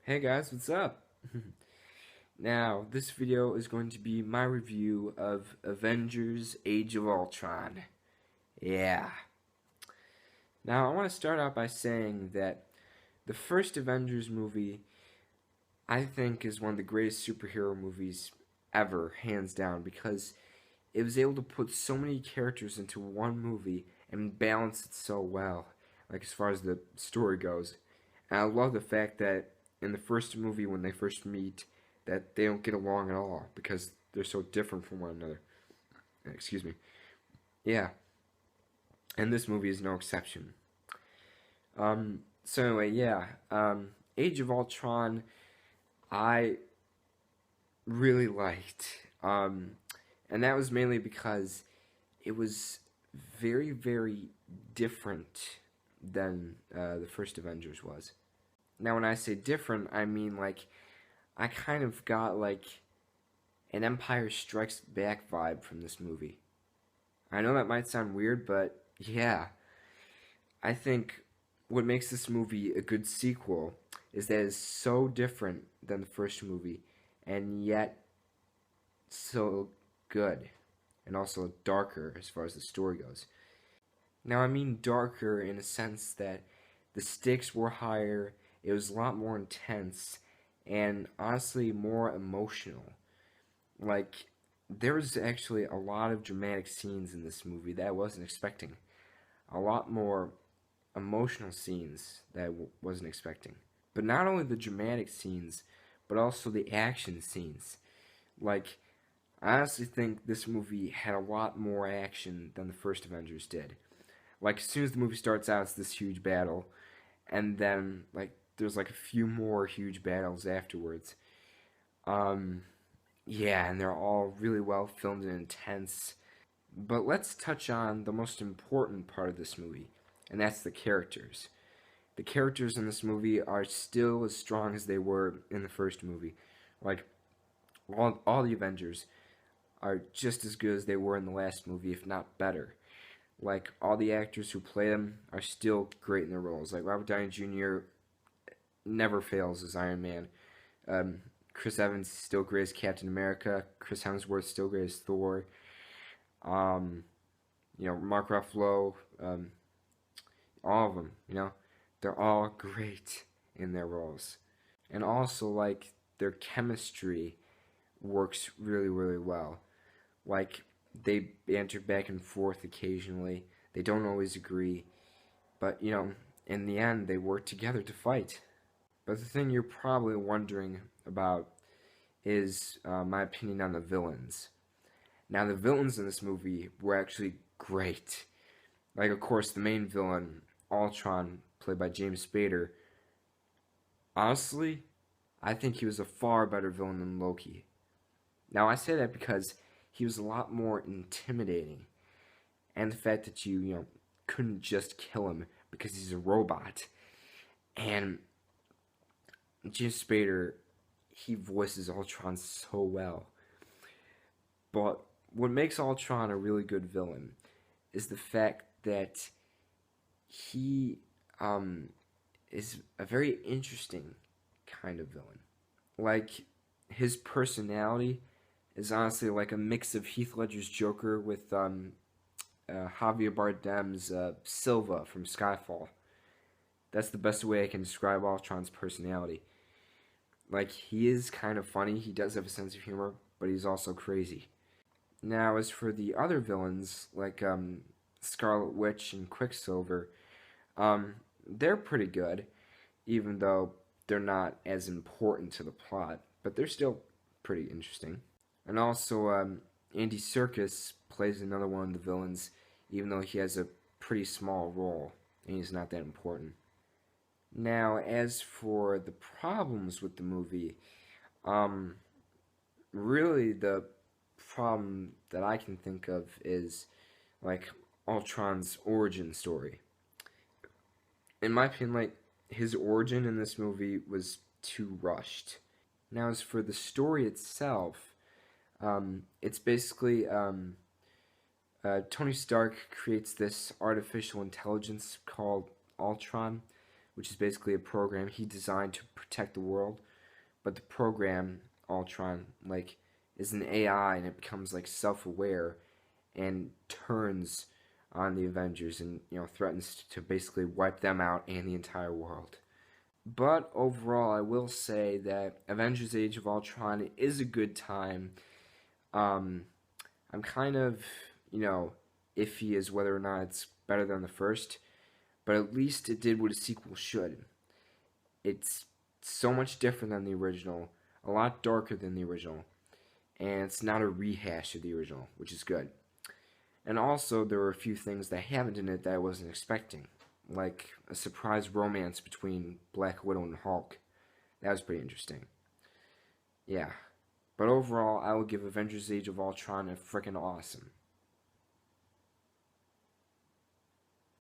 Hey guys, what's up? Now, this video is going to be my review of Avengers Age of Ultron. Yeah. Now, I want to start out by saying that the first Avengers movie, I think, is one of the greatest superhero movies ever, hands down, because it was able to put so many characters into one movie and balance it so well, like as far as the story goes. And I love the fact that in the first movie, when they first meet, that they don't get along at all because they're so different from one another. Excuse me. Yeah, and this movie is no exception. So anyway, yeah, Age of Ultron, I really liked, and that was mainly because it was very, very different than the first Avengers was. Now, when I say different, I mean like I kind of got like an Empire Strikes Back vibe from this movie. I know that might sound weird, but yeah, I think what makes this movie a good sequel is that it's so different than the first movie, and yet so good, and also darker as far as the story goes. Now, I mean darker in a sense that the stakes were higher, it was a lot more intense, and honestly more emotional. Like, there was actually a lot of dramatic scenes in this movie that I wasn't expecting. A lot more emotional scenes that I wasn't expecting. But not only the dramatic scenes, but also the action scenes. Like, I honestly think this movie had a lot more action than the first Avengers did. Like, as soon as the movie starts out, it's this huge battle, and then, like, there's like a few more huge battles afterwards. Um, yeah, and they're all really well filmed and intense. But let's touch on the most important part of this movie, and that's the characters. The characters in this movie are still as strong as they were in the first movie. Like, all the Avengers are just as good as they were in the last movie, if not better. Like, all the actors who play them are still great in their roles. Like, Robert Downey Jr. never fails as Iron Man. Um, Chris Evans still great as Captain America. Chris Hemsworth still great as Thor. Um, Mark Ruffalo, all of them, they're all great in their roles. And also, like, their chemistry works really, really well. Like, they banter back and forth occasionally. They don't always agree. But, in the end, they work together to fight. But the thing you're probably wondering about is my opinion on the villains. Now, the villains in this movie were actually great. Like, of course, the main villain, Ultron, played by James Spader. Honestly, I think he was a far better villain than Loki. Now, I say that because he was a lot more intimidating. And the fact that you couldn't just kill him because he's a robot. And James Spader, he voices Ultron so well. But what makes Ultron a really good villain is the fact that he is a very interesting kind of villain. Like, his personality is honestly like a mix of Heath Ledger's Joker with Javier Bardem's Silva from Skyfall. That's the best way I can describe Ultron's personality. Like, he is kind of funny, he does have a sense of humor, but he's also crazy. Now, as for the other villains, like Scarlet Witch and Quicksilver, they're pretty good, even though they're not as important to the plot, but they're still pretty interesting. And also, Andy Serkis plays another one of the villains, even though he has a pretty small role, and he's not that important. Now, as for the problems with the movie, really the problem that I can think of is, like, Ultron's origin story. In my opinion, like, his origin in this movie was too rushed. Now, as for the story itself, it's basically Tony Stark creates this artificial intelligence called Ultron, which is basically a program he designed to protect the world. But the program, Ultron, like, is an AI, and it becomes like self-aware and turns on the Avengers and, threatens to basically wipe them out and the entire world. But overall, I will say that Avengers Age of Ultron is a good time. I'm kind of, iffy as whether or not it's better than the first, but at least it did what a sequel should. It's so much different than the original, a lot darker than the original, and it's not a rehash of the original, which is good. And also, there were a few things that happened in it that I wasn't expecting, like a surprise romance between Black Widow and Hulk. That was pretty interesting. Yeah. But overall, I will give Avengers Age of Ultron a freaking awesome.